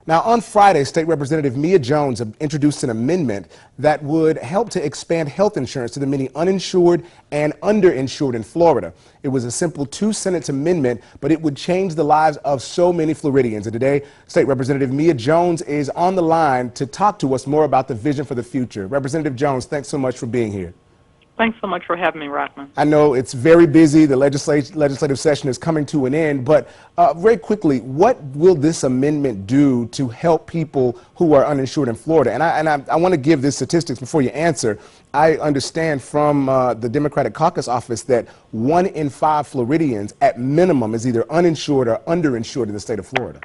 Now, on Friday, State Representative Mia Jones introduced an amendment that would help to expand health insurance to the many uninsured and underinsured in Florida. It was a simple 2-sentence amendment, but it would change the lives of so many Floridians. And today, State Representative Mia Jones is on the line to talk to us more about the vision for the future. Representative Jones, thanks so much for being here. Thanks so much for having me, Rockman. I know it's very busy. The legislative session is coming to an end, but very quickly, what will this amendment do to help people who are uninsured in Florida? And I want to give this statistics before you answer. I understand from the Democratic Caucus office that 1 in 5 Floridians at minimum is either uninsured or underinsured in the state of Florida.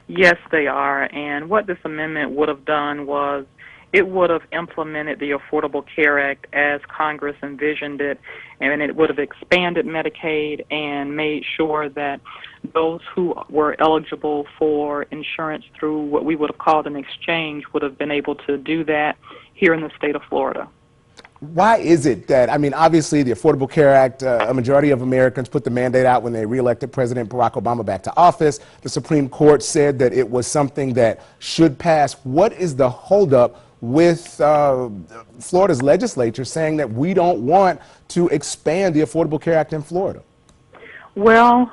Yes, they are. And what this amendment would have done was it would have implemented the Affordable Care Act as Congress envisioned it, and it would have expanded Medicaid and made sure that those who were eligible for insurance through what we would have called an exchange would have been able to do that here in the state of Florida. Why is it that, I mean, obviously the Affordable Care Act, a majority of Americans put the mandate out when they reelected President Barack Obama back to office. The Supreme Court said that it was something that should pass. What is the holdup with Florida's legislature saying that we don't want to expand the Affordable Care Act in Florida? Well,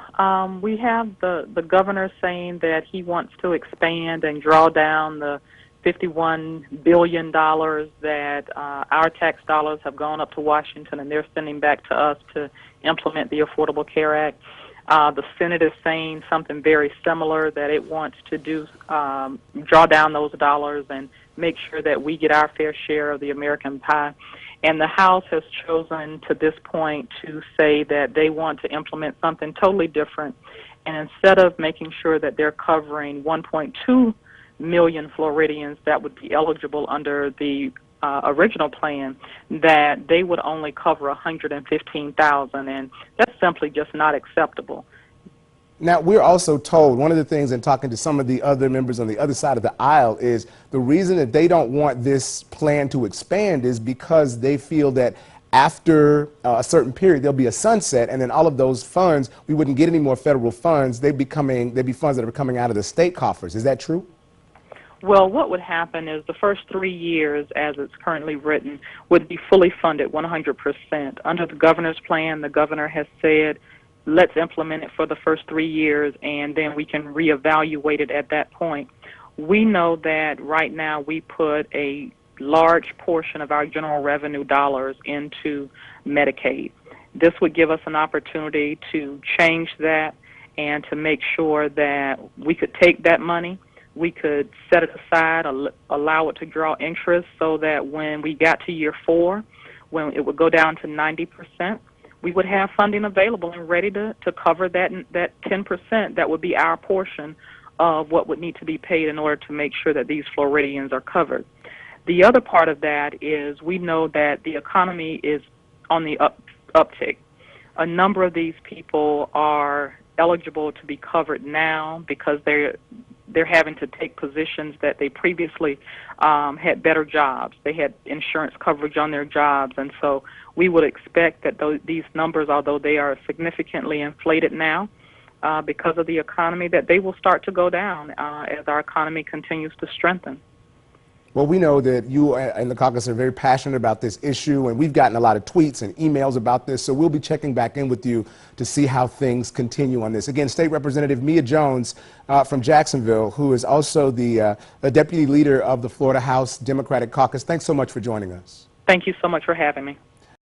we have the governor saying that he wants to expand and draw down the $51 billion that our tax dollars have gone up to Washington and they're sending back to us to implement the Affordable Care Act. The Senate is saying something very similar, that it wants to do draw down those dollars and make sure that we get our fair share of the American pie. And the House has chosen to this point to say that they want to implement something totally different. And instead of making sure that they're covering 1.2 million Floridians that would be eligible under the original plan, that they would only cover 115,000, and that's simply just not acceptable. Now, we're also told, one of the things in talking to some of the other members on the other side of the aisle is the reason that they don't want this plan to expand is because they feel that after a certain period there'll be a sunset, and then all of those funds, we wouldn't get any more federal funds. They'd be funds that are coming out of the state coffers. Is that true? Well, what would happen is the first 3 years, as it's currently written, would be fully funded 100%. Under the governor's plan, the governor has said, let's implement it for the first 3 years, and then we can reevaluate it at that point. We know that right now we put a large portion of our general revenue dollars into Medicaid. This would give us an opportunity to change that and to make sure that we could take that money, we could set it aside, allow it to draw interest, so that when we got to year 4, when it would go down to 90%, we would have funding available and ready to cover that 10%. That would be our portion of what would need to be paid in order to make sure that these Floridians are covered. The other part of that is we know that the economy is on the uptick. A number of these people are eligible to be covered now because they're having to take positions that they previously had better jobs. They had insurance coverage on their jobs, and so we would expect that these numbers, although they are significantly inflated now because of the economy, that they will start to go down as our economy continues to strengthen. Well, we know that you and the caucus are very passionate about this issue, and we've gotten a lot of tweets and emails about this, so we'll be checking back in with you to see how things continue on this. Again, State Representative Mia Jones from Jacksonville, who is also the deputy leader of the Florida House Democratic Caucus. Thanks so much for joining us. Thank you so much for having me.